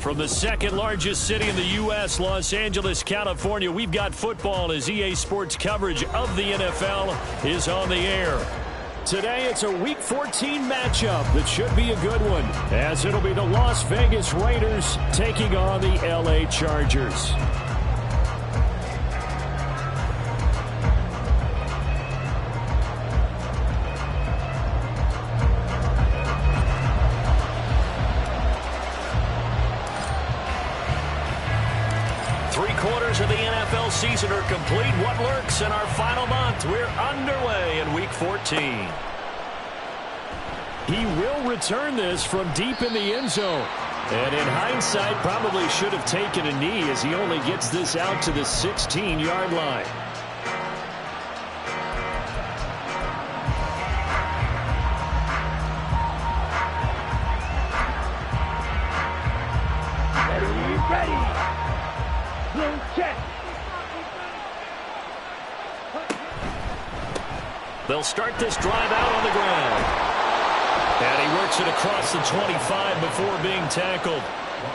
From the second largest city in the U.S., Los Angeles, California, we've got football as EA Sports coverage of the NFL is on the air. Today, it's a Week 14 matchup that should be a good one, as it'll be the Las Vegas Raiders taking on the LA Chargers. Three-quarters of the NFL season are complete. What lurks in our final month? We're underway in Week 14. He will return this from deep in the end zone. And in hindsight, probably should have taken a knee as he only gets this out to the 16-yard line. They'll start this drive out on the ground. And he works it across the 25 before being tackled.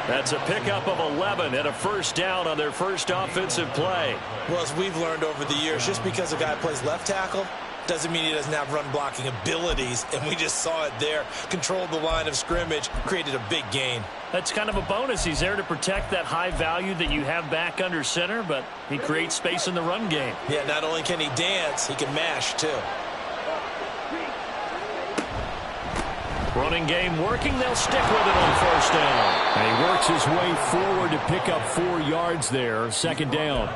That's a pickup of 11 and a first down on their first offensive play. Well, as we've learned over the years, just because a guy plays left tackle doesn't mean he doesn't have run blocking abilities, and we just saw it there. Controlled the line of scrimmage, created a big gain. That's kind of a bonus. He's there to protect that high value that you have back under center, but he creates space in the run game. Yeah, not only can he dance, he can mash too. Running game working. They'll stick with it on first down. And he works his way forward to pick up 4 yards there. Second down.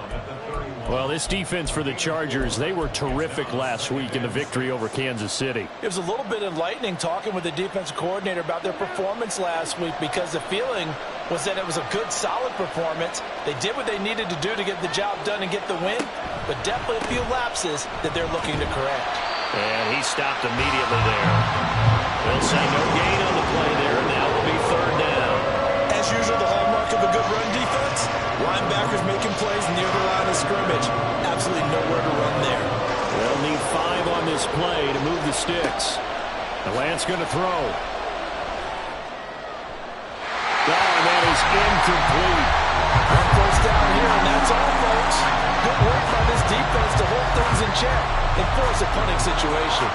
Well, this defense for the Chargers, they were terrific last week in the victory over Kansas City. It was a little bit enlightening talking with the defensive coordinator about their performance last week, because the feeling was that it was a good, solid performance. They did what they needed to do to get the job done and get the win, but definitely a few lapses that they're looking to correct. And he stopped immediately there. They'll say no gain on the play there, and now will be third down. As usual, the hallmark of a good run defense, linebackers making plays near the line of scrimmage. Absolutely nowhere to run there. They'll need 5 on this play to move the sticks. The Lance going to throw. Oh, and that is incomplete. One first down here, and that's all, folks. Good work by this defense to hold things in check and force a punting situation.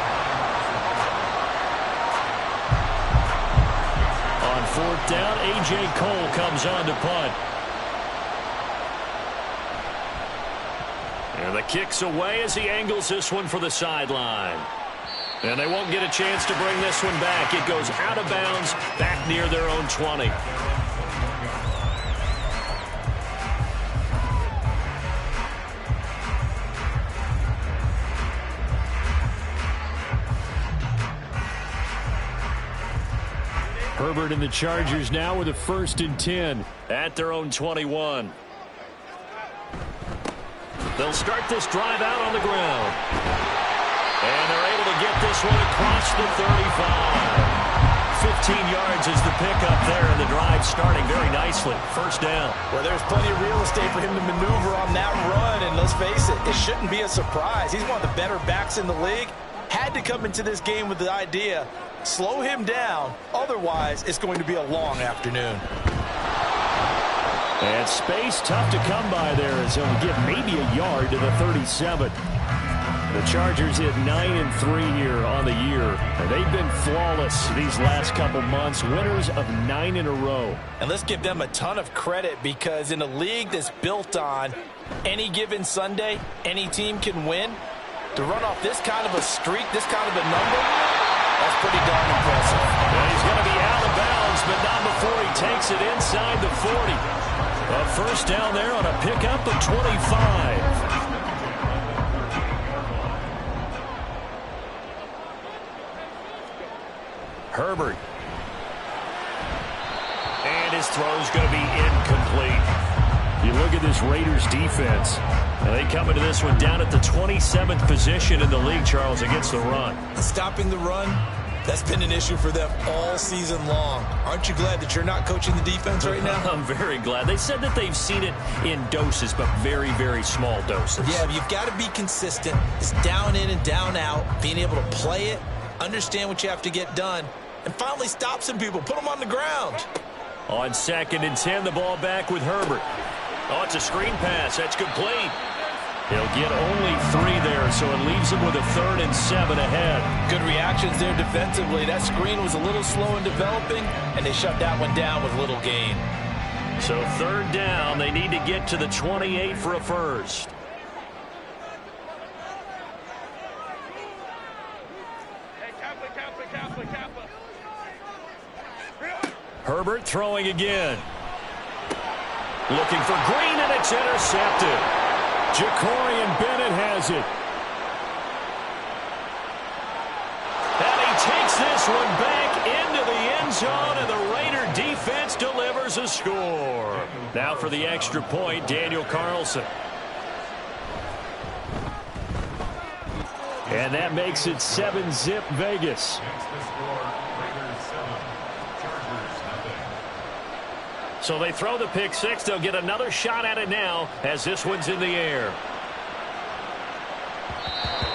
On fourth down, A.J. Cole comes on to punt. And the kick's away as he angles this one for the sideline. And they won't get a chance to bring this one back. It goes out of bounds, back near their own 20. Herbert and the Chargers now with a 1st and 10 at their own 21. They'll start this drive out on the ground. And they're able to get this one across the 35. 15 yards is the pickup there, and the drive starting very nicely. First down. Well, there's plenty of real estate for him to maneuver on that run, and let's face it, it shouldn't be a surprise. He's one of the better backs in the league. Had to come into this game with the idea, slow him down, otherwise it's going to be a long afternoon. And space tough to come by there as he'll give maybe a yard to the 37. The Chargers hit 9-3 here on the year, and they've been flawless these last couple months, winners of 9 in a row. And let's give them a ton of credit, because in a league that's built on any given Sunday, any team can win. To run off this kind of a streak, this kind of a number, that's pretty darn impressive. And he's going to be out of bounds, but not before he takes it inside the 40. A first down there on a pickup of 25. Herbert. And his throw's going to be incomplete. You look at this Raiders defense. And they come into this one down at the 27th position in the league, Charles, against the run. Stopping the run, that's been an issue for them all season long. Aren't you glad that you're not coaching the defense right now? I'm very glad. They said that they've seen it in doses, but very, very small doses. Yeah, you've got to be consistent. It's down in and down out, being able to play it, understand what you have to get done, and finally stop some people, put them on the ground. On 2nd and 10, the ball back with Herbert. Oh, it's a screen pass. That's complete. He'll get only 3 there, so it leaves him with a 3rd and 7 ahead. Good reactions there defensively. That screen was a little slow in developing, and they shut that one down with little gain. So 3rd down, they need to get to the 28 for a first. Herbert throwing again. Looking for Green, and it's intercepted. Jacorian Bennett has it. And he takes this one back into the end zone, and the Raider defense delivers a score. Now for the extra point, Daniel Carlson. And that makes it 7-zip Vegas. So they throw the pick six. They'll get another shot at it now as this one's in the air.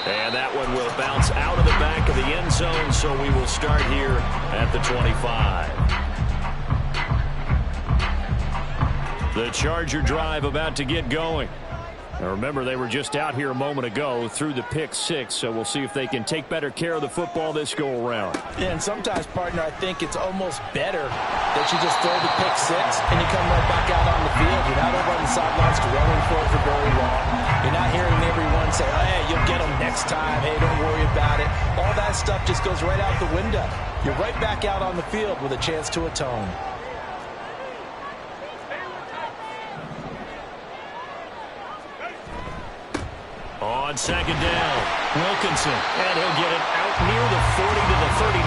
And that one will bounce out of the back of the end zone, so we will start here at the 25. The Charger drive about to get going. Now remember, they were just out here a moment ago through the pick six, so we'll see if they can take better care of the football this go-around. Yeah, and sometimes, partner, I think it's almost better that you just throw the pick six and you come right back out on the field. You're not over on the sidelines running for it for very long. You're not hearing everyone say, oh, hey, you'll get them next time. Hey, don't worry about it. All that stuff just goes right out the window. You're right back out on the field with a chance to atone. On 2nd down, Wilkinson, and he'll get it out near the 40 to the 39.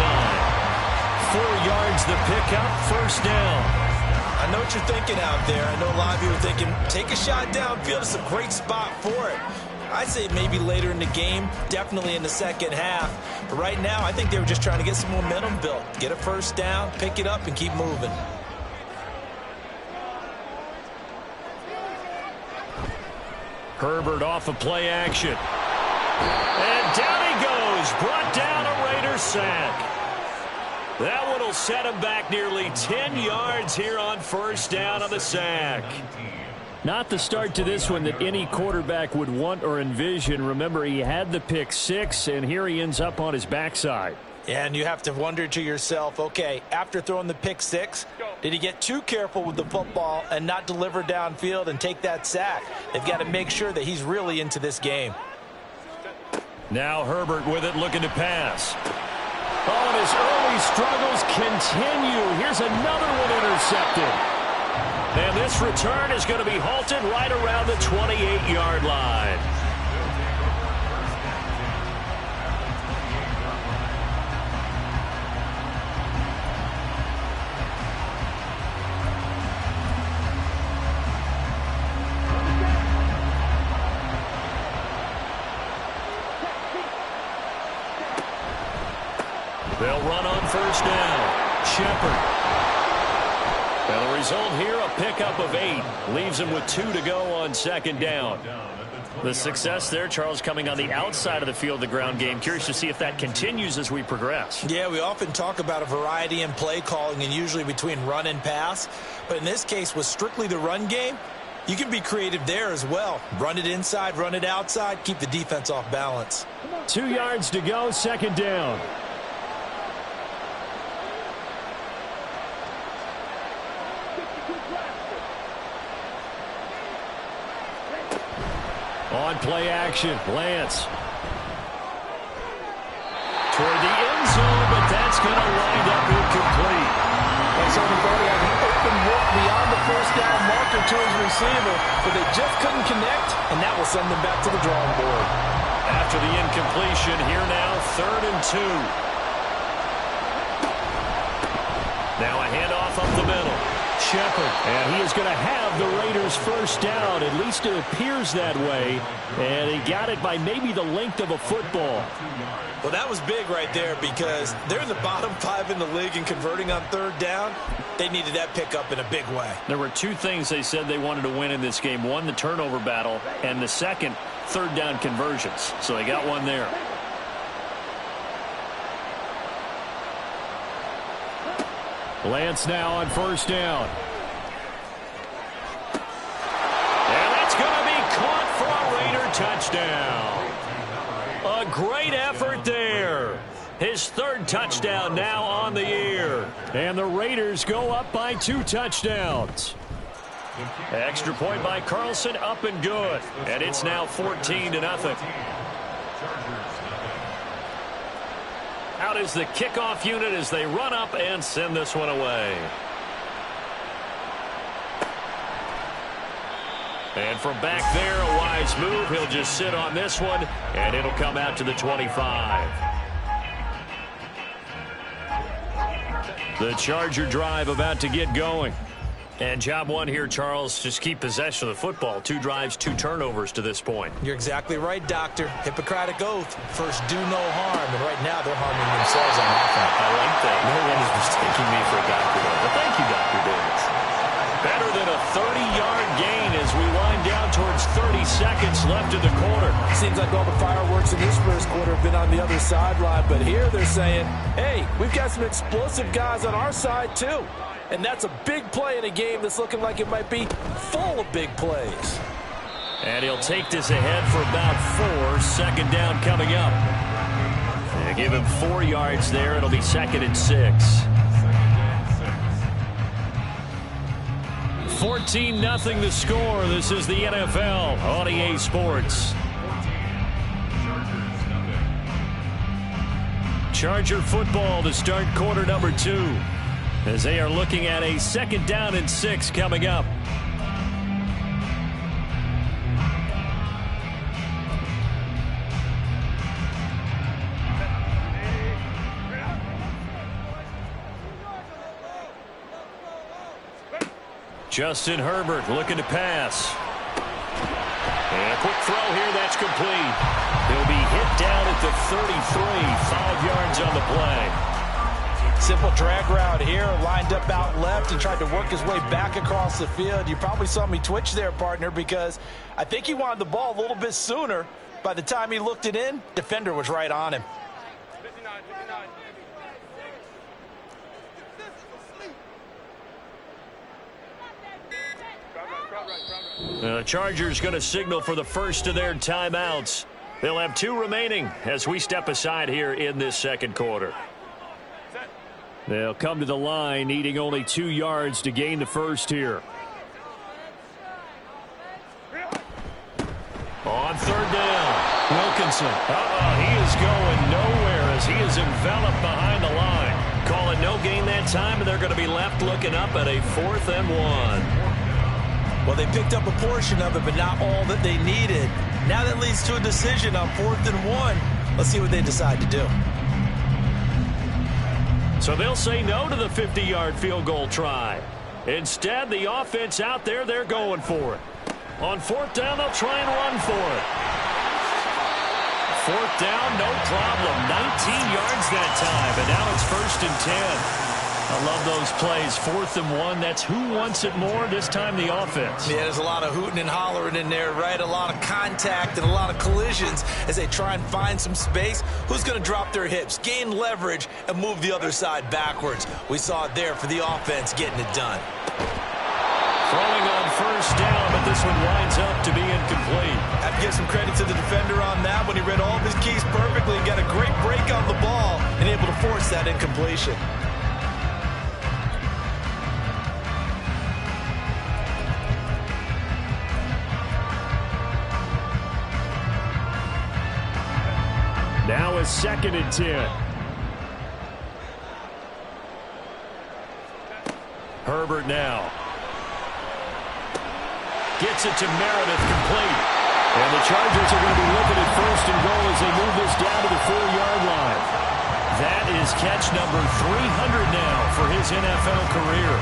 4 yards the pickup, 1st down. I know what you're thinking out there. I know a lot of you are thinking, take a shot downfield. It's a great spot for it. I'd say maybe later in the game, definitely in the second half. But right now, I think they were just trying to get some momentum built. Get a 1st down, pick it up, and keep moving. Herbert off of play action. And down he goes. Brought down a Raider sack. That one will set him back nearly 10 yards here on 1st down on the sack. Not the start to this one that any quarterback would want or envision. Remember, he had the pick six, and here he ends up on his backside. Yeah, and you have to wonder to yourself, okay, after throwing the pick six, did he get too careful with the football and not deliver downfield and take that sack? They've got to make sure that he's really into this game. Now Herbert with it, looking to pass. Oh, and his early struggles continue. Here's another one intercepted. And this return is going to be halted right around the 28-yard line. They'll run on 1st down. Shepard. Well, the result here, a pickup of 8. Leaves him with 2 to go on 2nd down. The success there, Charles, coming on the outside of the field, the ground game. Curious to see if that continues as we progress. Yeah, we often talk about a variety in play calling and usually between run and pass. But in this case, with strictly the run game, you can be creative there as well. Run it inside, run it outside, keep the defense off balance. 2 yards to go, 2nd down. On play action, Lance. Toward the end zone, but that's going to wind up incomplete. And so he thought he had an open look beyond the 1st down marker to his receiver, but they just couldn't connect, and that will send them back to the drawing board. After the incompletion, here now, 3rd and 2. Now a handoff up the middle. Shepard, and he is going to have the Raiders' 1st down. At least it appears that way. And he got it by maybe the length of a football. Well, that was big right there because they're in the bottom 5 in the league and converting on 3rd down. They needed that pickup in a big way. There were 2 things they said they wanted to win in this game. One, the turnover battle, and the second, 3rd down conversions. So they got one there. Lance now on first down. And that's going to be caught for a Raider touchdown. A great effort there. His third touchdown now on the year. And the Raiders go up by 2 touchdowns. Extra point by Carlson, up and good. And it's now 14-0. Out is the kickoff unit as they run up and send this one away. And from back there, a wise move. He'll just sit on this one, and it'll come out to the 25. The Charger drive about to get going. And job one here, Charles, just keep possession of the football. 2 drives, 2 turnovers to this point. You're exactly right, Doctor. Hippocratic oath. First, do no harm. And right now, they're harming themselves on offense. I like that. No one is mistaking me for a doctor, though. But thank you, Dr. Davis. Better than a 30-yard gain as we wind down towards 30 seconds left in the quarter. Seems like all the fireworks in this first quarter have been on the other sideline. But here they're saying, hey, we've got some explosive guys on our side, too. And that's a big play in a game that's looking like it might be full of big plays. And he'll take this ahead for about 4. Second down coming up. They give him 4 yards there. It'll be 2nd and 6. 14-0 the score. This is the NFL on EA Sports. Charger football to start quarter number 2. As they are looking at a 2nd down and 6 coming up. Justin Herbert looking to pass. And a quick throw here, that's complete. He'll be hit down at the 33, 5 yards on the play. Simple drag route here, lined up out left and tried to work his way back across the field. You probably saw me twitch there, partner, because I think he wanted the ball a little bit sooner. By the time he looked it in, defender was right on him. The Chargers going to signal for the first of their timeouts. They'll have 2 remaining as we step aside here in this second quarter. They'll come to the line needing only 2 yards to gain the first here. On 3rd down, Wilkinson. He is going nowhere as he is enveloped behind the line. Call it no gain that time, and they're going to be left looking up at a 4th and 1. Well, they picked up a portion of it, but not all that they needed. Now that leads to a decision on 4th and 1. Let's see what they decide to do. So they'll say no to the 50-yard field goal try. Instead, the offense out there, they're going for it. On 4th down, they'll try and run for it. 4th down, no problem. 19 yards that time, and now it's 1st and 10. I love those plays. 4th and 1, that's who wants it more, this time the offense. Yeah, there's a lot of hooting and hollering in there, right? A lot of contact and a lot of collisions as they try and find some space. Who's going to drop their hips, gain leverage, and move the other side backwards? We saw it there for the offense getting it done. Throwing on 1st down, but this one winds up to be incomplete. I have to give some credit to the defender on that when he read all of his keys perfectly and got a great break on the ball and able to force that incompletion. Now a 2nd and 10. Herbert now. Gets it to Meredith, complete. And the Chargers are going to be looking at 1st and goal as they move this down to the 4-yard line. That is catch number 300 now for his NFL career.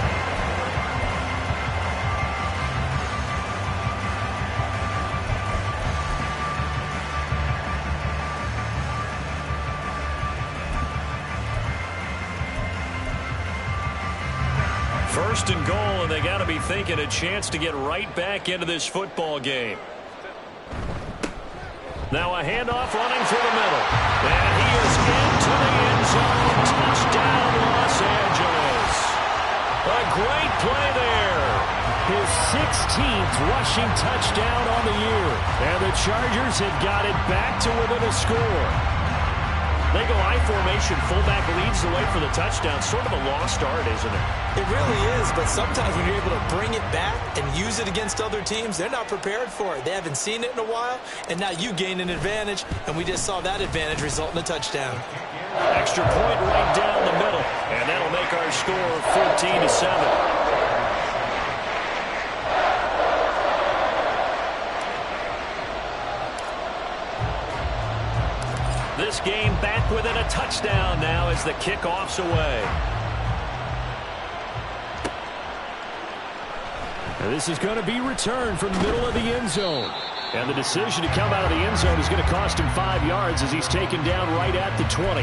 First and goal, and they got to be thinking a chance to get right back into this football game. Now a handoff running through the middle. And he is into the end zone. Touchdown, Los Angeles. A great play there. His 16th rushing touchdown on the year. And the Chargers have got it back to within a score. They go I formation, fullback leads the way for the touchdown. Sort of a lost art, isn't it? It really is, but sometimes when you're able to bring it back and use it against other teams, they're not prepared for it. They haven't seen it in a while, and now you gain an advantage, and we just saw that advantage result in a touchdown. Extra point right down the middle, and that'll make our score 14-7. This game back within a touchdown now as the kickoff's away. And this is going to be returned from the middle of the end zone. And the decision to come out of the end zone is going to cost him 5 yards as he's taken down right at the 20.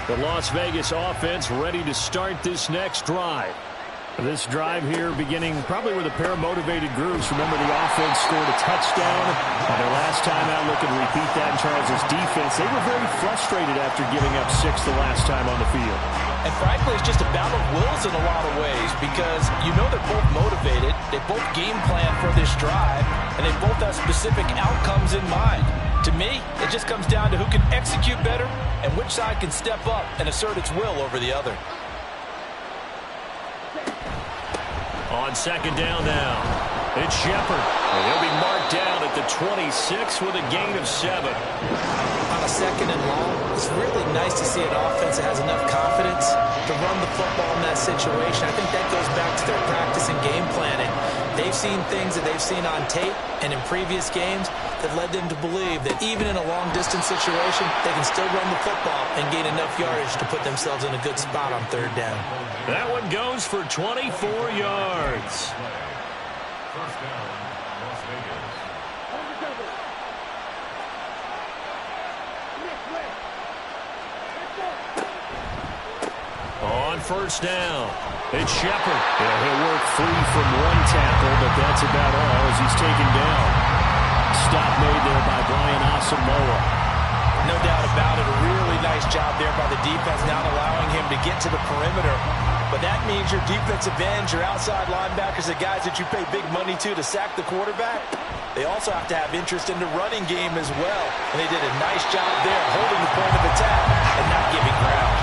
The Las Vegas offense ready to start this next drive. This drive here beginning probably with a pair of motivated groups. Remember, the offense scored a touchdown on their last time out. Looking to repeat that in Charles' defense. They were very frustrated after giving up 6 the last time on the field. And frankly, it's just a battle of wills in a lot of ways because you know they're both motivated. They both game plan for this drive, and they both have specific outcomes in mind. To me, it just comes down to who can execute better and which side can step up and assert its will over the other. On second down now, it's Shepard. And he'll be marked down at the 26 with a gain of 7. On a second and long, it's really nice to see an offense that has enough confidence to run the football in that situation. I think that goes back to their practice and game planning. They've seen things that they've seen on tape and in previous games that led them to believe that even in a long-distance situation, they can still run the football and gain enough yardage to put themselves in a good spot on third down. That one goes for 24 yards. First down, Las Vegas. On first down, it's Shepard. He'll work free from one tackle, but that's about all as he's taken down. Stop made there by Brian Asamoah. No doubt about it. A really nice job there by the defense, not allowing him to get to the perimeter. But that means your defensive ends, your outside linebackers, the guys that you pay big money to sack the quarterback, they also have to have interest in the running game as well. And they did a nice job there holding the point of attack and not giving ground.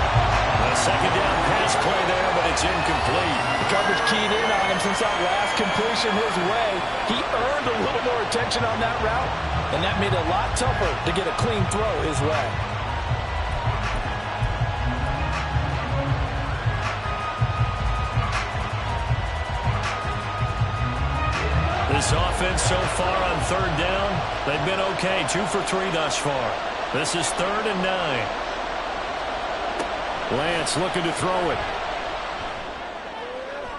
A second down pass play there, but it's incomplete. The coverage keyed in on him since that last completion his way. He earned a little more attention on that route, and that made it a lot tougher to get a clean throw his way. This offense so far on third down, they've been okay. 2 for 3 thus far. This is 3rd and 9. Lance looking to throw it.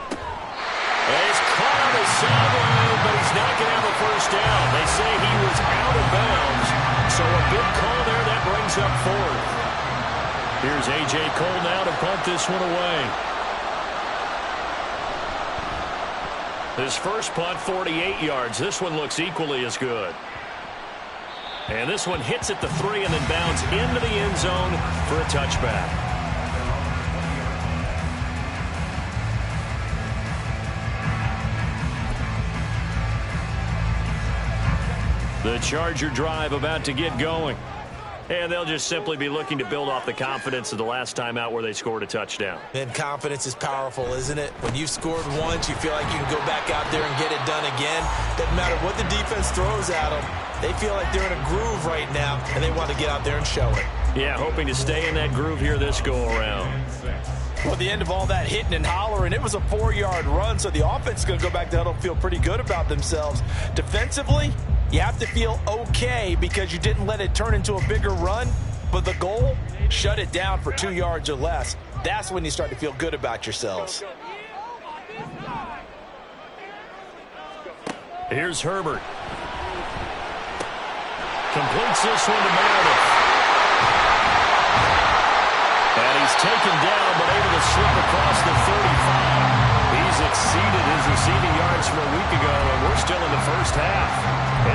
He's caught on the sideline, but he's not going to have a first down. They say he was out of bounds, so a big call there that brings up 4th. Here's A.J. Cole now to punt this one away. His first punt, 48 yards. This one looks equally as good. And this one hits at the 3 and then bounds into the end zone for a touchback. The Charger drive about to get going. And they'll just simply be looking to build off the confidence of the last time out where they scored a touchdown. And confidence is powerful, isn't it? When you've scored once, you feel like you can go back out there and get it done again. Doesn't matter what the defense throws at them. They feel like they're in a groove right now, and they want to get out there and show it. Yeah, hoping to stay in that groove here this go-around. Well, at the end of all that hitting and hollering, it was a 4-yard run, so the offense is going to go back to huddle and feel pretty good about themselves. Defensively, you have to feel okay because you didn't let it turn into a bigger run, but the goal, shut it down for 2 yards or less. That's when you start to feel good about yourselves. Here's Herbert. Completes this one to Meredith. And he He's taken down, but able to slip across the 35. He's exceeded his receiving yards from a week ago, and we're still in the first half.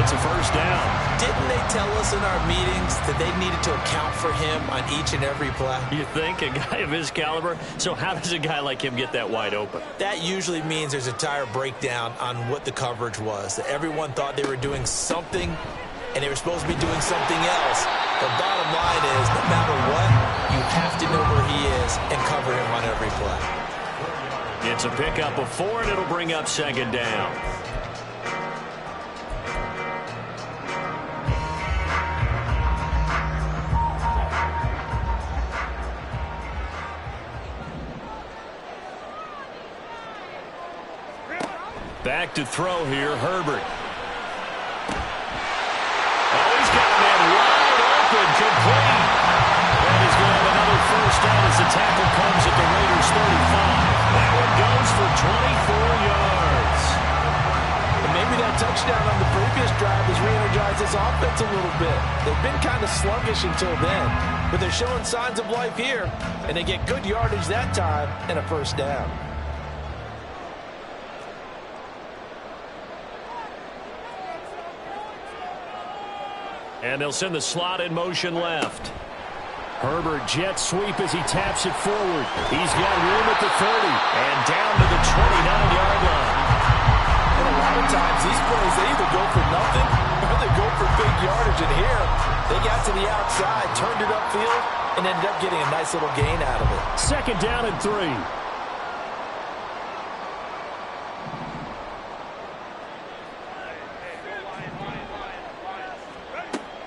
It's a first down. Didn't they tell us in our meetings that they needed to account for him on each and every play? You think? A guy of his caliber? So how does a guy like him get that wide open? That usually means there's a entire breakdown on what the coverage was. That everyone thought they were doing something, and they were supposed to be doing something else. The bottom line is, no matter what, you have to know where he is and cover him on every play. It's a pickup of 4, and it'll bring up second down. Back to throw here, Herbert. Oh, he's got a man wide open, complete. And he's going to have another first down as the tackle comes at the Raiders' 35. That one goes for 24 yards. And maybe that touchdown on the previous drive has re-energized this offense a little bit. They've been kind of sluggish until then, but they're showing signs of life here, and they get good yardage that time and a first down. And they'll send the slot in motion left. Herbert jet sweep as he taps it forward. He's got room at the 30 and down to the 29-yard line. And a lot of times these plays, they either go for nothing or they go for big yardage. And here, they got to the outside, turned it upfield, and ended up getting a nice little gain out of it. Second down and 3.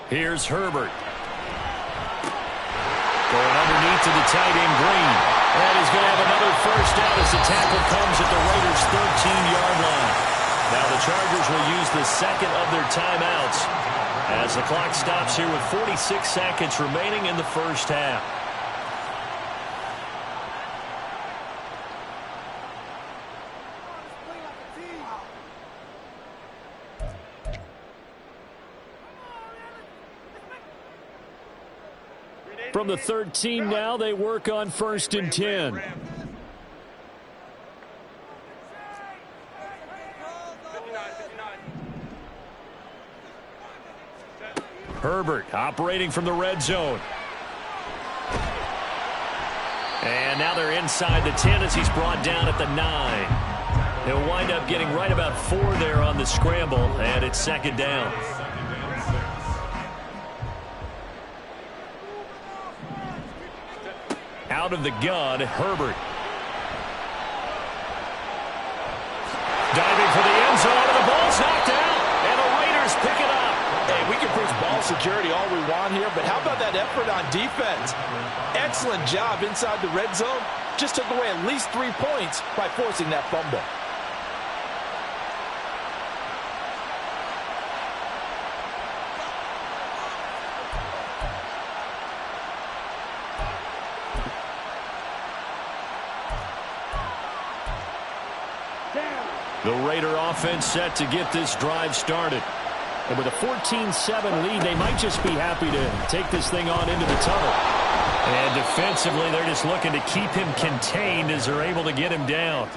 Here's Herbert. Going underneath to the tight end Green. And he's going to have another first down as the tackle comes at the Raiders' 13-yard line. Now the Chargers will use the second of their timeouts as the clock stops here with 46 seconds remaining in the first half. From the 13 now, they work on 1st and 10. Herbert operating from the red zone. And now they're inside the 10 as he's brought down at the 9. He'll wind up getting right about 4 there on the scramble, and it's second down. Out of the gun, Herbert. Diving for the end zone, and the ball's knocked out, and the Raiders pick it up. Hey, we can preach ball security all we want here, but how about that effort on defense? Excellent job inside the red zone. Just took away at least 3 points by forcing that fumble. The Raider offense set to get this drive started. And with a 14-7 lead, they might just be happy to take this thing on into the tunnel. And defensively, they're just looking to keep him contained as they're able to get him down.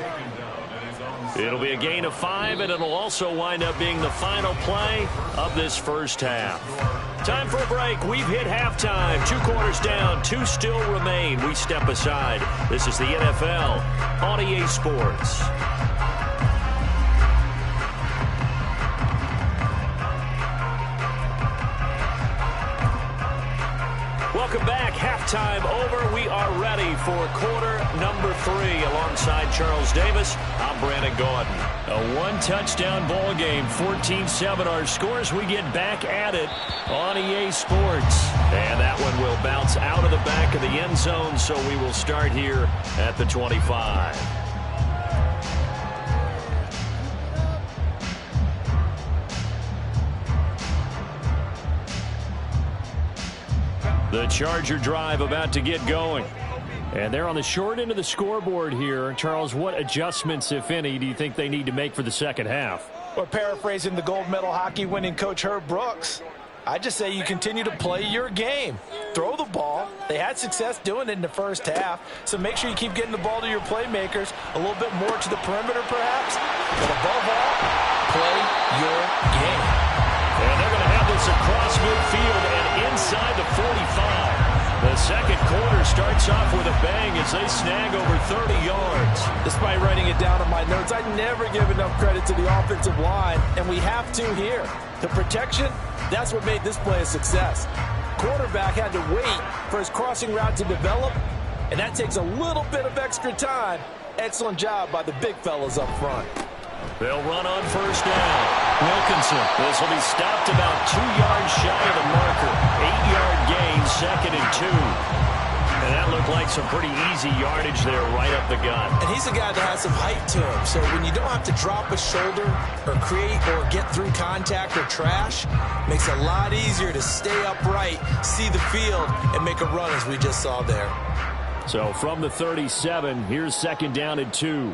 It'll be a gain of 5, and it'll also wind up being the final play of this first half. Time for a break. We've hit halftime. 2 quarters down, 2 still remain. We step aside. This is the NFL on EA Sports. Welcome back. Halftime over. We are ready for quarter number 3. Alongside Charles Davis, I'm Brandon Gordon. A 1-touchdown ball game, 14-7 our scores. We get back at it on EA Sports. And that one will bounce out of the back of the end zone, so we will start here at the 25. The Charger drive about to get going. And they're on the short end of the scoreboard here. Charles, what adjustments, if any, do you think they need to make for the second half? Or paraphrasing the gold medal hockey winning coach Herb Brooks, I just say you continue to play your game. Throw the ball. They had success doing it in the first half, so make sure you keep getting the ball to your playmakers, a little bit more to the perimeter perhaps, but above all, play your game. And they're going to have this across midfield and inside the 45. The second quarter starts off with a bang as they snag over 30 yards. Despite writing it down on my notes, I never give enough credit to the offensive line, and we have to here. The protection, that's what made this play a success. Quarterback had to wait for his crossing route to develop, and that takes a little bit of extra time. Excellent job by the big fellas up front. They'll run on first down. Wilkinson. This will be stopped about 2 yards shy of the marker. 8-yard gain, 2nd and 2. And that looked like some pretty easy yardage there right up the gut. And he's a guy that has some height to him. So when you don't have to drop a shoulder or create or get through contact or trash, makes it a lot easier to stay upright, see the field, and make a run as we just saw there. So from the 37, here's 2nd down and 2.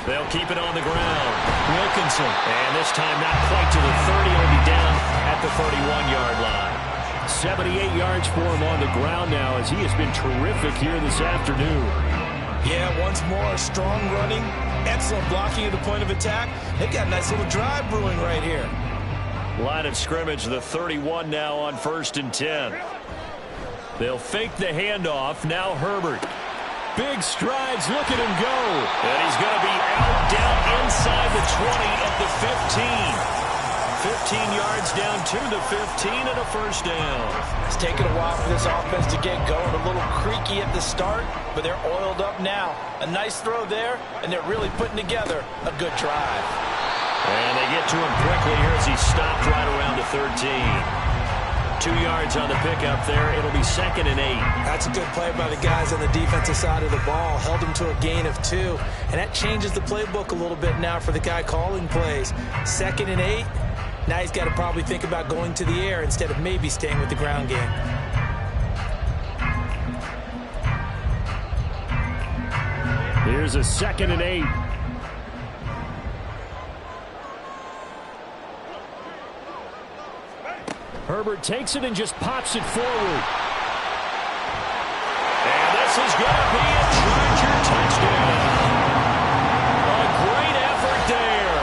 They'll keep it on the ground. Wilkinson. And this time not quite to the 30. He'll be down at the 31-yard line. 78 yards for him on the ground now as he has been terrific here this afternoon. Yeah, once more, strong running, excellent blocking at the point of attack. They've got a nice little drive brewing right here. Line of scrimmage, the 31 now on 1st and 10. They'll fake the handoff. Now Herbert. Big strides. Look at him go. And he's going to be out down inside the 20 at the 15. 15 yards down to the 15 and a first down. It's taken a while for this offense to get going. A little creaky at the start, but they're oiled up now. A nice throw there, and they're really putting together a good drive. And they get to him quickly here as he stopped right around the 13. 2 yards on the pickup there. It'll be 2nd and 8. That's a good play by the guys on the defensive side of the ball. Held him to a gain of 2. And that changes the playbook a little bit now for the guy calling plays. 2nd and 8. Now he's got to probably think about going to the air instead of maybe staying with the ground game. Here's a 2nd and 8. Herbert takes it and just pops it forward. And this is going to be a Charger touchdown. A great effort there.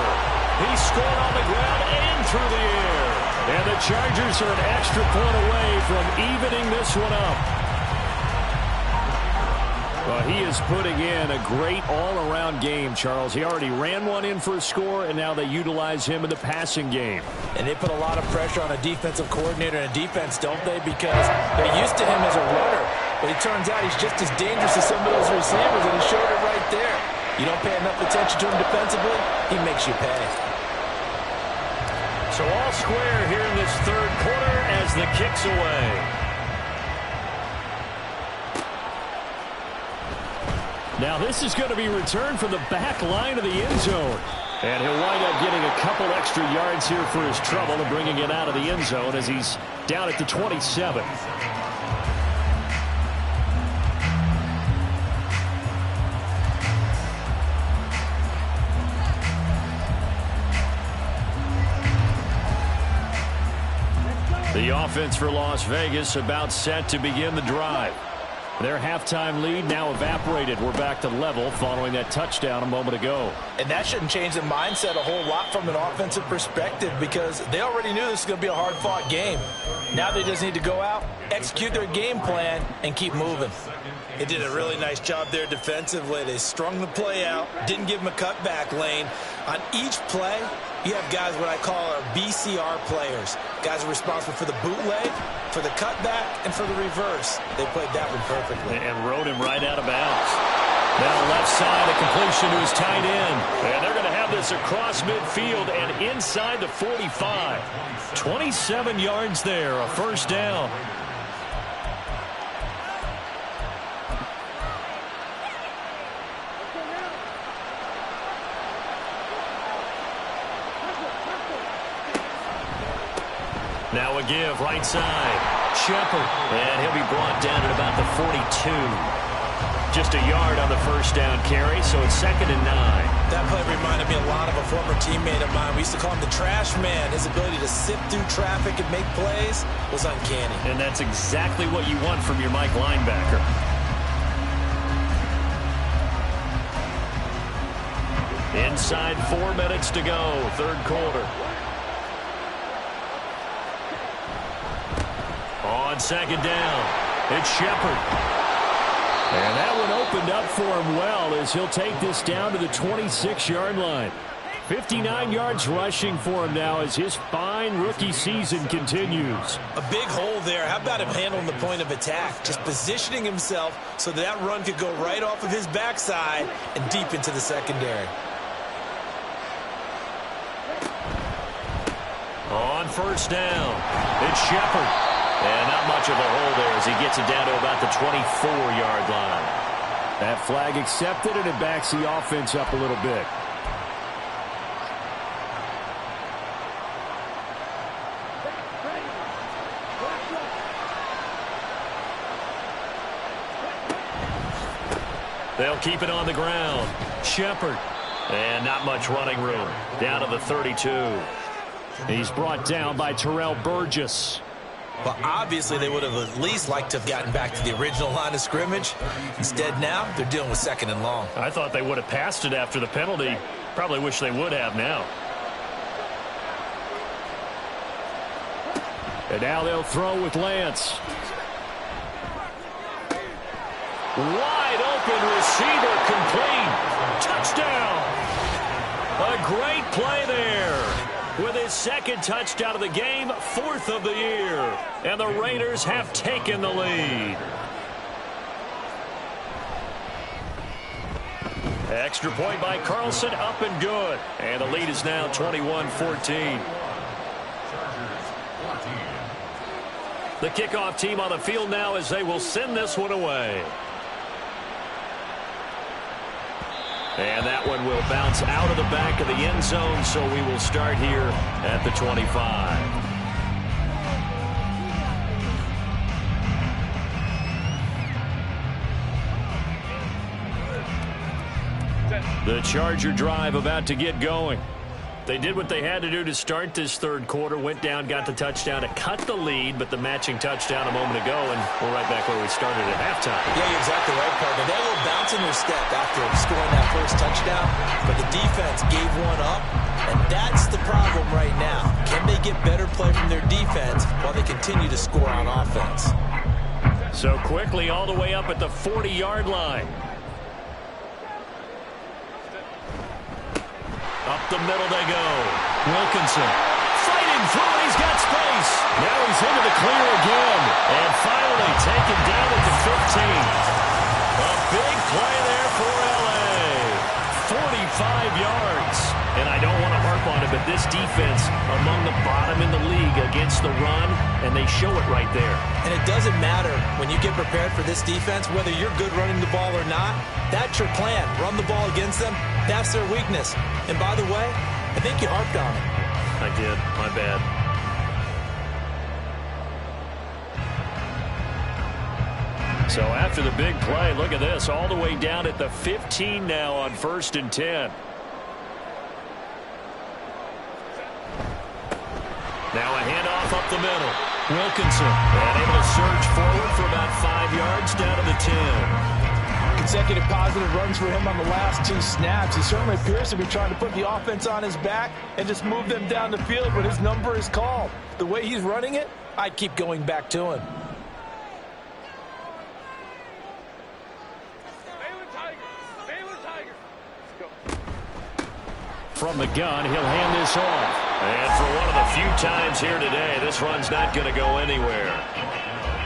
He scored on the ground and through the air. And the Chargers are an extra point away from evening this one up. Well, he is putting in a great all-around game, Charles. He already ran one in for a score, and now they utilize him in the passing game. And they put a lot of pressure on a defensive coordinator and a defense, don't they? Because they're used to him as a runner. But it turns out he's just as dangerous as some of those receivers, and he showed it right there. You don't pay enough attention to him defensively, he makes you pay. So all square here in this third quarter as the kick's away. Now this is going to be returned from the back line of the end zone. And he'll wind up getting a couple extra yards here for his trouble and bringing it out of the end zone as he's down at the 27. The offense for Las Vegas about set to begin the drive. Their halftime lead now evaporated. We're back to level following that touchdown a moment ago. And that shouldn't change the mindset a whole lot from an offensive perspective because they already knew this was going to be a hard-fought game. Now they just need to go out, execute their game plan, and keep moving. They did a really nice job there defensively. They strung the play out, didn't give them a cutback lane. On each play, you have guys what I call our BCR players. Guys are responsible for the bootleg, for the cutback, and for the reverse. They played that one perfectly. And rode him right out of bounds. Now left side, a completion to his tight end. And they're going to have this across midfield and inside the 45. 27 yards there, a first down. Now a give, right side. Shepard. And he'll be brought down at about the 42. Just a yard on the first down carry, so it's 2nd and 9. That play reminded me a lot of a former teammate of mine. We used to call him the trash man. His ability to sift through traffic and make plays was uncanny. And that's exactly what you want from your Mike linebacker. Inside 4 minutes to go, third quarter. On second down, it's Shepard. And that one opened up for him well as he'll take this down to the 26-yard line. 59 yards rushing for him now as his fine rookie season continues. A big hole there. How about him handling the point of attack? Just positioning himself so that run could go right off of his backside and deep into the secondary. On first down, it's Shepard. And not much of a hole there as he gets it down to about the 24-yard line. That flag accepted, and it backs the offense up a little bit. They'll keep it on the ground. Shepard. And not much running room. Down to the 32. He's brought down by Terrell Burgess. Well, obviously, they would have at least liked to have gotten back to the original line of scrimmage. Instead, now, they're dealing with second and long. I thought they would have passed it after the penalty. Probably wish they would have now. And now they'll throw with Lance. Wide open receiver complete. Touchdown. A great play there. With his second touchdown of the game, 4th of the year. And the Raiders have taken the lead. Extra point by Carlson, up and good. And the lead is now 21-14. The kickoff team on the field now as they will send this one away. And that one will bounce out of the back of the end zone, so we will start here at the 25. The Charger drive about to get going. They did what they had to do to start this third quarter, went down, got the touchdown to cut the lead, but the matching touchdown a moment ago, and we're right back where we started at halftime. Yeah, you're exactly right, partner. They had a little bounce in their step after scoring that first touchdown, but the defense gave one up, and that's the problem right now. Can they get better play from their defense while they continue to score on offense? So quickly all the way up at the 40-yard line. Up the middle they go. Wilkinson fighting through it. He's got space. Now he's into the clear again. And finally taken down at the 15. A big play there for LA. 45 yards. And I don't want to harp on it, but this defense among the bottom in the league against the run, and they show it right there. And it doesn't matter when you get prepared for this defense, whether you're good running the ball or not. That's your plan. Run the ball against them. That's their weakness. And by the way, I think you harped on it. I did. My bad. So after the big play, look at this. All the way down at the 15 now on 1st and 10. Now a handoff up the middle. Wilkinson and able to surge forward for about 5 yards down to the 10. Consecutive positive runs for him on the last 2 snaps. He certainly appears to be trying to put the offense on his back and just move them down the field when his number is called. The way he's running it, I'd keep going back to him. From the gun, he'll hand this off. And for one of the few times here today, this run's not going to go anywhere.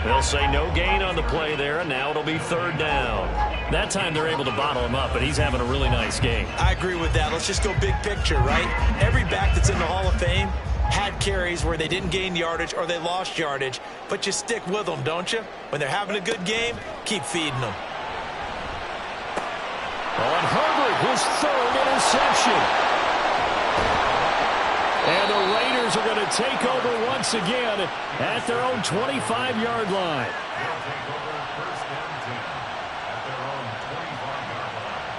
They'll say no gain on the play there, and now it'll be 3rd down. That time they're able to bottle him up, but he's having a really nice game. I agree with that. Let's just go big picture, right? Every back that's in the Hall of Fame had carries where they didn't gain yardage or they lost yardage, but you stick with them, don't you? When they're having a good game, keep feeding them. On Herbert, his 3rd interception. And the Raiders are going to take over once again at their own 25-yard line. They'll take over 1st and 10 at their own 25-yard line.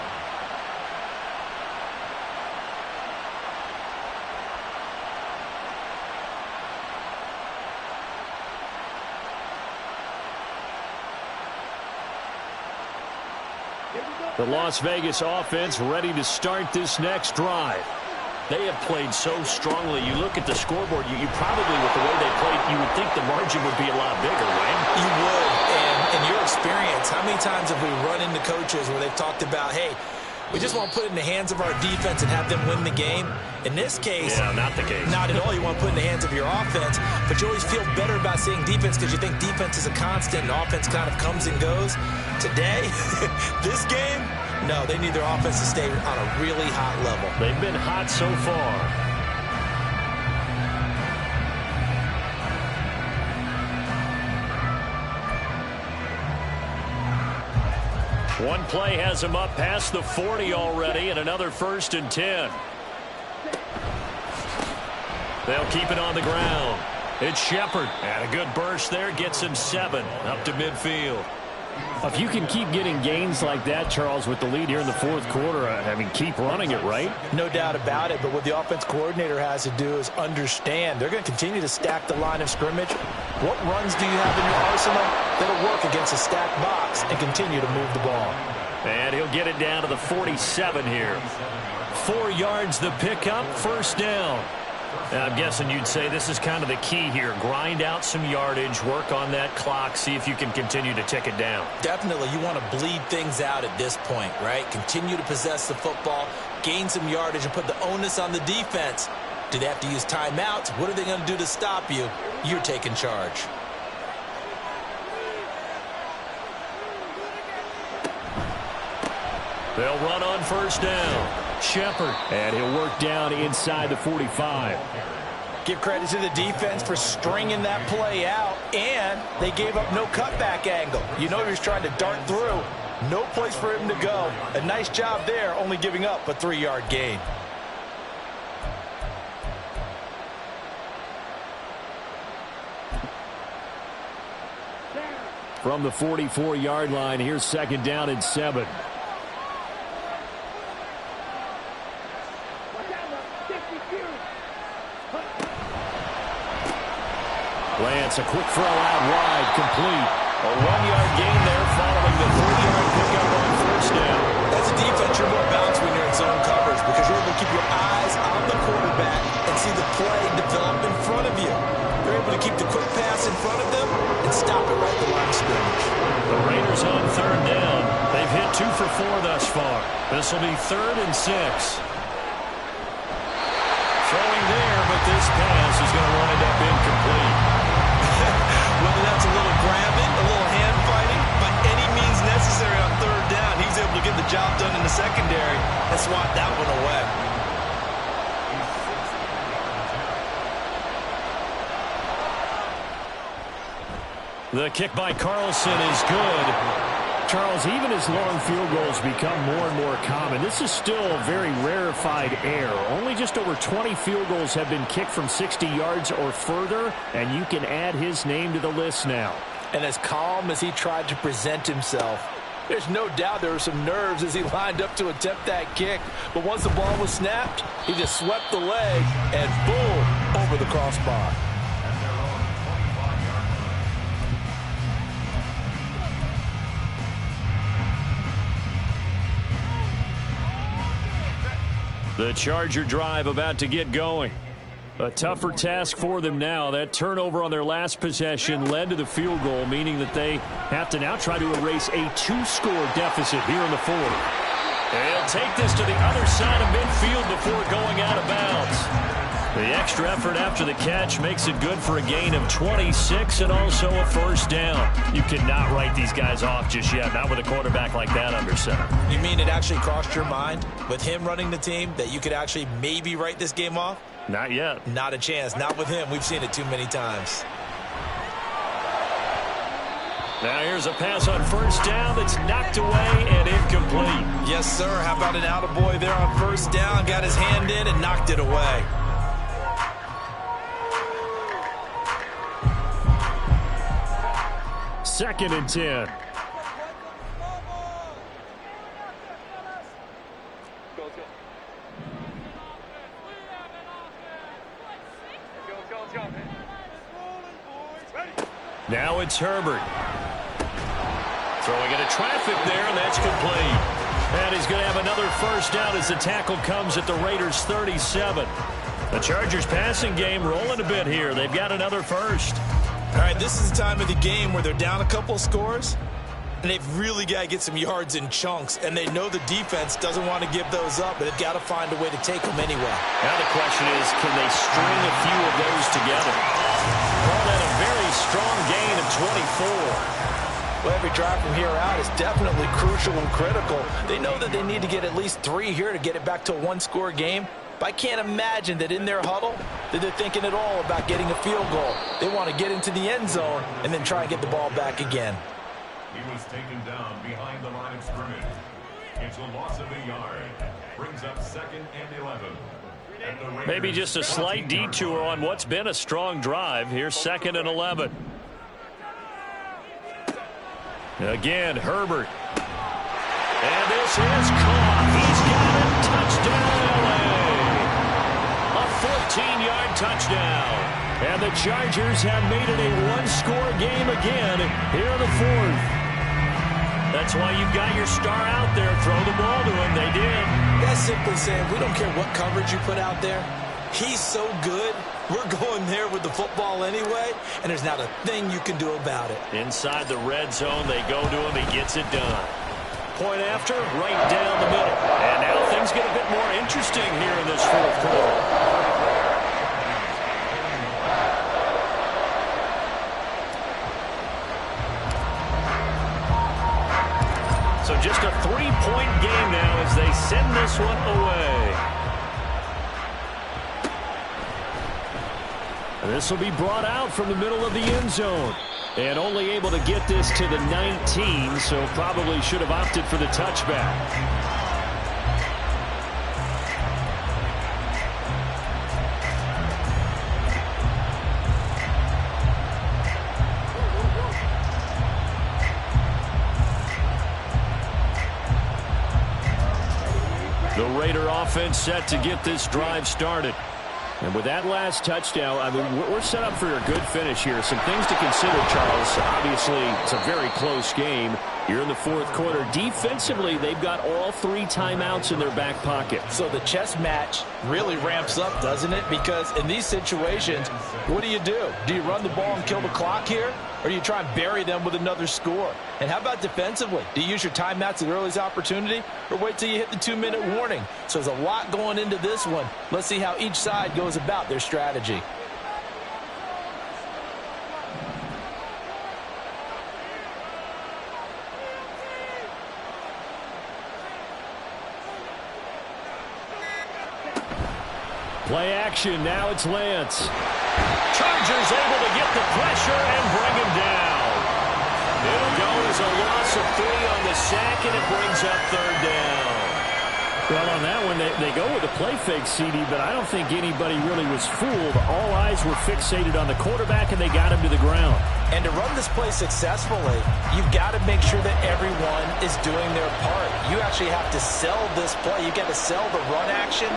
The Las Vegas offense ready to start this next drive. They have played so strongly. You look at the scoreboard, you probably, with the way they played, you would think the margin would be a lot bigger, right? You would. And in your experience, how many times have we run into coaches where they've talked about, hey, we just want to put it in the hands of our defense and have them win the game? In this case, yeah, not the case. Not at all. You want to put it in the hands of your offense, but you always feel better about seeing defense because you think defense is a constant and offense kind of comes and goes. Today, this game, no, they need their offense to stay on a really hot level. They've been hot so far. One play has him up past the 40 already, and another 1st and 10. They'll keep it on the ground. It's Shepard. And a good burst there gets him 7 up to midfield. If you can keep getting gains like that, Charles, with the lead here in the 4th quarter, I mean, keep running it, right? No doubt about it, but what the offense coordinator has to do is understand they're going to continue to stack the line of scrimmage. What runs do you have in your arsenal that'll work against a stacked box and continue to move the ball? And he'll get it down to the 47 here. 4 yards the pickup, 1st down. I'm guessing you'd say this is kind of the key here. Grind out some yardage, work on that clock, see if you can continue to tick it down. Definitely. You want to bleed things out at this point, right? Continue to possess the football, gain some yardage, and put the onus on the defense. Do they have to use timeouts? What are they going to do to stop you? You're taking charge. They'll run on 1st down. Shepard, and he'll work down inside the 45. Give credit to the defense for stringing that play out, and they gave up no cutback angle. You know he was trying to dart through. No place for him to go. A nice job there, only giving up a 3-yard gain. From the 44-yard line, here's 2nd down and 7. Lance, a quick throw out wide, complete. A 1-yard gain there following the 30-yard pickup on 1st down. That's a defense you're more balanced when you're in zone coverage because you're able to keep your eyes on the quarterback and see the play develop in front of you. You're able to keep the quick pass in front of them and stop it right at the line of scrimmage. The Raiders on 3rd down. They've hit 2 for 4 thus far. This will be 3rd and 6. Throwing there, but this pass is going to wind up incomplete. Whether that's a little grabbing, a little hand fighting, by any means necessary on 3rd down, he's able to get the job done in the secondary and swat that one away. The kick by Carlson is good. Charles, even as long field goals become more and more common, this is still a very rarefied air. Only just over 20 field goals have been kicked from 60 yards or further, and you can add his name to the list now. And as calm as he tried to present himself, there's no doubt there were some nerves as he lined up to attempt that kick. But once the ball was snapped, he just swept the leg and boom, over the crossbar. The Charger drive about to get going. A tougher task for them now. That turnover on their last possession led to the field goal, meaning that they have to now try to erase a 2-score deficit here in the 4th. And take this to the other side of midfield before going out of bounds. The extra effort after the catch makes it good for a gain of 26 and also a 1st down. You cannot write these guys off just yet, not with a quarterback like that under center. You mean it actually crossed your mind with him running the team that you could actually maybe write this game off? Not yet. Not a chance. Not with him. We've seen it too many times. Now here's a pass on 1st down that's knocked away and incomplete. Yes, sir. How about an attaboy there on 1st down? Got his hand in and knocked it away. Second and 10. Now it's Herbert. Throwing into traffic there, and that's complete. And he's going to have another first down as the tackle comes at the Raiders' 37. The Chargers passing game rolling a bit here. They've got another first. All right, this is the time of the game where they're down a couple of scores, and they've really got to get some yards in chunks, and they know the defense doesn't want to give those up, but they've got to find a way to take them anyway. Now the question is, can they string a few of those together? Call that a very strong gain of 24. Well, every drive from here out is definitely crucial and critical. They know that they need to get at least 3 here to get it back to a one-score game. But I can't imagine that in their huddle that they're thinking at all about getting a field goal. They want to get into the end zone and then try and get the ball back again. He was taken down behind the line of scrimmage. It's a loss of a yard. Brings up 2nd and 11. And maybe just a slight detour on what's been a strong drive. Here's 2nd and 11. Again, Herbert. And this is caught. He's got it. Touchdown, LA. A 14-yard touchdown. And the Chargers have made it a one-score game again here in the 4th. That's why you've got your star out there. Throw the ball to him. They did. That's simply saying we don't care what coverage you put out there. He's so good. We're going there with the football anyway, and there's not a thing you can do about it. Inside the red zone, they go to him. He gets it done. Point after, right down the middle. And now things get a bit more interesting here in this 4th quarter. So just a 3-point game now as they send this one away. This will be brought out from the middle of the end zone. And only able to get this to the 19, so probably should have opted for the touchback. The Raider offense set to get this drive started. And with that last touchdown, I mean, we're set up for a good finish here. Some things to consider, Charles. Obviously, it's a very close game. You're in the 4th quarter. Defensively, they've got all 3 timeouts in their back pocket. So the chess match really ramps up, doesn't it? Because in these situations, what do? Do you run the ball and kill the clock here? Or do you try and bury them with another score? And how about defensively? Do you use your timeouts at the earliest opportunity? Or wait till you hit the 2-minute warning? So there's a lot going into this one. Let's see how each side goes about their strategy. Play action. Now it's Lance. Chargers able to get the pressure and bring him down. It'll go as a loss of 3 on the sack, and it brings up 3rd down. Well, on that one, they go with a play fake, CD, but I don't think anybody really was fooled. All eyes were fixated on the quarterback, and they got him to the ground. And to run this play successfully, you've got to make sure that everyone is doing their part. You actually have to sell this play. You've got to sell the run action.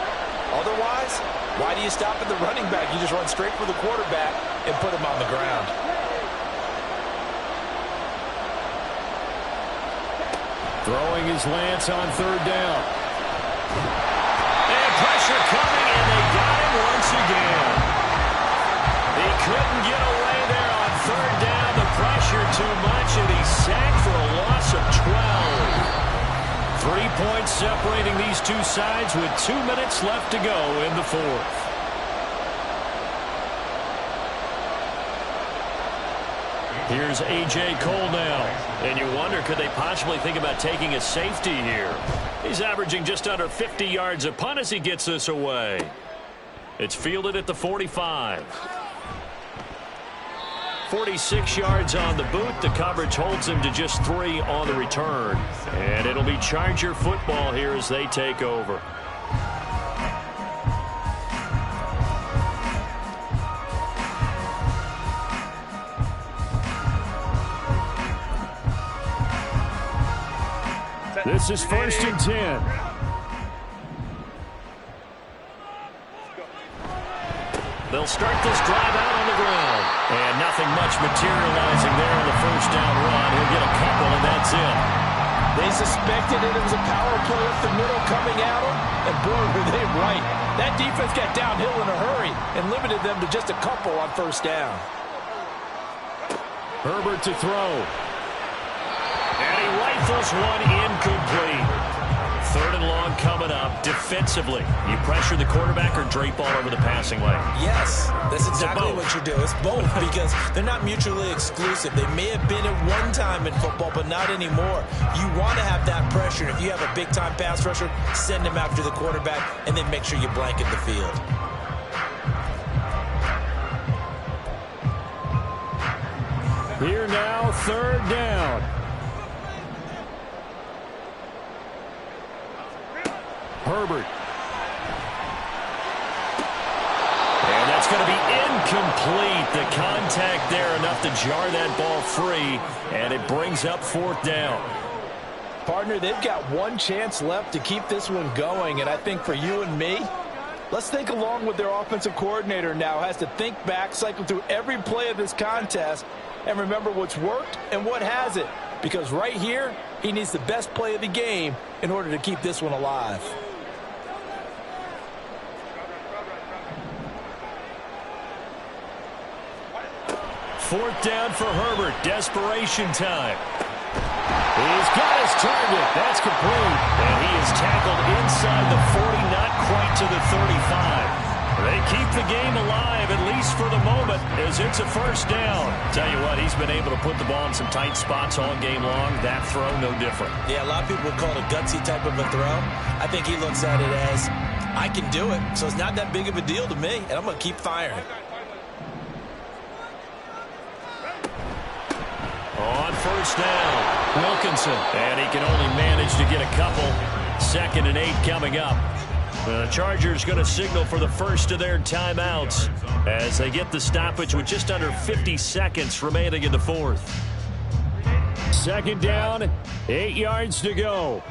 Otherwise, why do you stop at the running back? You just run straight for the quarterback and put him on the ground. Throwing his Lance on 3rd down. And pressure coming, and they got him once again. He couldn't get away there on 3rd down. The pressure too much, and he's sacked for a loss of 12. 3 points separating these two sides with 2 minutes left to go in the 4th. Here's A.J. Cole now. And you wonder, could they possibly think about taking a safety here? He's averaging just under 50 yards a punt as he gets this away. It's fielded at the 45. 46 yards on the boot. The coverage holds him to just 3 on the return. And it'll be Charger football here as they take over. This is 1st and 10. They'll start this drive out on the ground. And nothing much materializing there on the first down run. He'll get a couple, and that's it. They suspected it was a power play up the middle coming at them, and boy, were they right. That defense got downhill in a hurry and limited them to just a couple on first down. Herbert to throw. And he rifles one incomplete. Third and long coming up. Defensively, you pressure the quarterback or drape all over the passing lane? Yes, that's exactly what you do. It's both because they're not mutually exclusive. They may have been at one time in football, but not anymore. You want to have that pressure. If you have a big-time pass rusher, send him after the quarterback, and then make sure you blanket the field. Here now, third down. Herbert. And that's going to be incomplete. The contact there enough to jar that ball free, and it brings up fourth down. Partner, they've got one chance left to keep this one going, and I think for you and me, let's think along with their offensive coordinator now. Has to think back, cycle through every play of this contest, and remember what's worked and what hasn't. Because right here, he needs the best play of the game in order to keep this one alive. Fourth down for Herbert. Desperation time. He's got his target. That's complete. And he is tackled inside the 40, not quite to the 35. They keep the game alive, at least for the moment, as it's a first down. Tell you what, he's been able to put the ball in some tight spots all game long. That throw, no different. Yeah, a lot of people would call it a gutsy type of a throw. I think he looks at it as, I can do it, so it's not that big of a deal to me, and I'm going to keep firing. On first down, Wilkinson. And he can only manage to get a couple. 2nd and 8 coming up. The Chargers going to signal for the first of their timeouts as they get the stoppage with just under 50 seconds remaining in the fourth. 2nd down, 8 yards to go.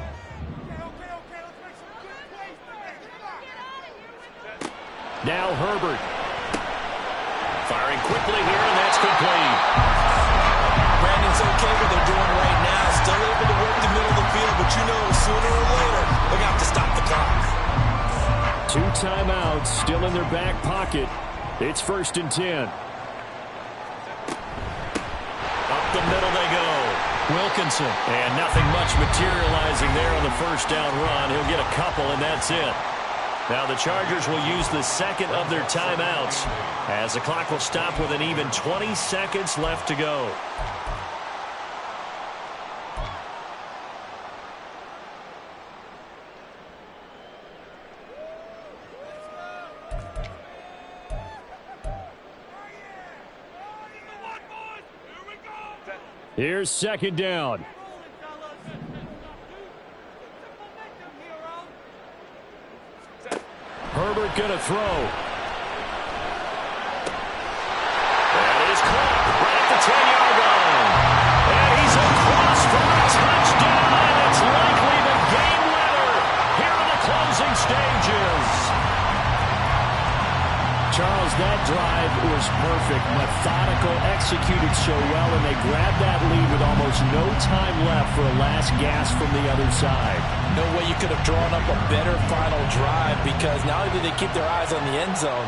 Now Herbert. Firing quickly here, and that's complete. Brandon's okay what they're doing right now. Still able to work the middle of the field, but you know sooner or later they're going to have to stop the clock. 2 timeouts still in their back pocket. It's 1st and 10. Up the middle they go. Wilkinson. And nothing much materializing there on the first down run. He'll get a couple, and that's it. Now the Chargers will use the second of their timeouts as the clock will stop with an even 20 seconds left to go. Here's 2nd down. Herbert going to throw. That is caught right at the 10-yard line. And he's across for a touchdown, and it's likely the game winner here in the closing stages. Charles, that drive was perfect. Methodical, executed so well, and they grabbed that lead with almost no time left for a last gasp from the other side. No way you could have drawn up a better final drive, because not only did they keep their eyes on the end zone,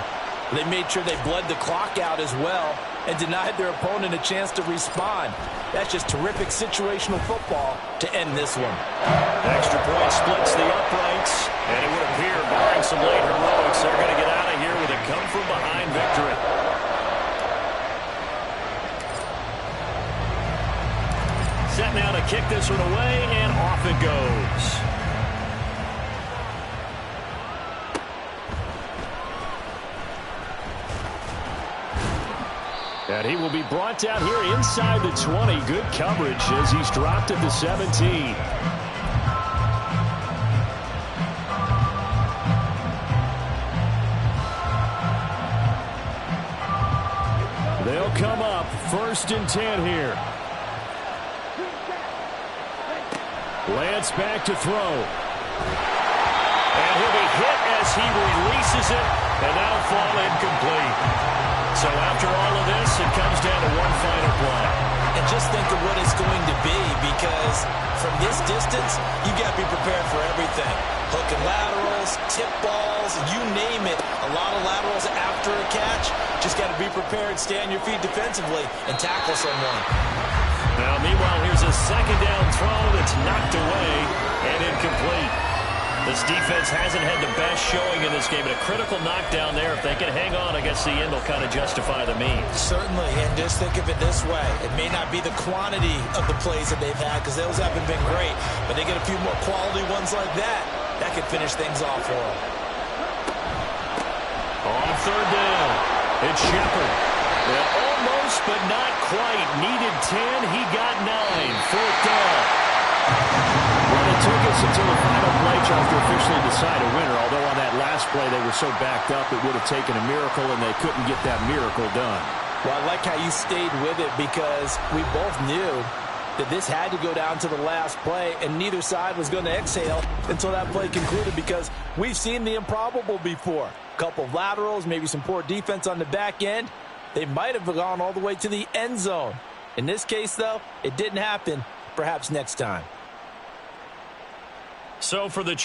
they made sure they bled the clock out as well and denied their opponent a chance to respond. That's just terrific situational football to end this one. Extra point splits the uprights, and it would appear, barring some late heroics, they're going to get out of here with a come-from-behind victory. Set now to kick this one away, and off it goes. And he will be brought down here inside the 20. Good coverage as he's dropped at the 17. They'll come up 1st and 10 here. Lance back to throw. And he'll be hit as he releases it, and that'll fall incomplete. So after all of this, it comes down to one final play. And just think of what it's going to be, because from this distance, you got to be prepared for everything. Hook and laterals, tip balls, you name it. A lot of laterals after a catch. Just got to be prepared, stay on your feet defensively, and tackle someone. Now, meanwhile, here's a second down throw that's knocked away and incomplete. This defense hasn't had the best showing in this game, but a critical knockdown there. If they can hang on, I guess the end will kind of justify the means. Certainly, and just think of it this way. It may not be the quantity of the plays that they've had, because those haven't been great, but they get a few more quality ones like that. That could finish things off for them. On third down, it's Shepard. Well, almost, but not quite. Needed 10, he got 9. Fourth down. Well, it took us until the final play to officially decide a winner, although on that last play they were so backed up it would have taken a miracle, and they couldn't get that miracle done. Well, I like how you stayed with it, because we both knew that this had to go down to the last play, and neither side was going to exhale until that play concluded, because we've seen the improbable before. A couple of laterals, maybe some poor defense on the back end. They might have gone all the way to the end zone. In this case, though, it didn't happen. Perhaps next time. So for the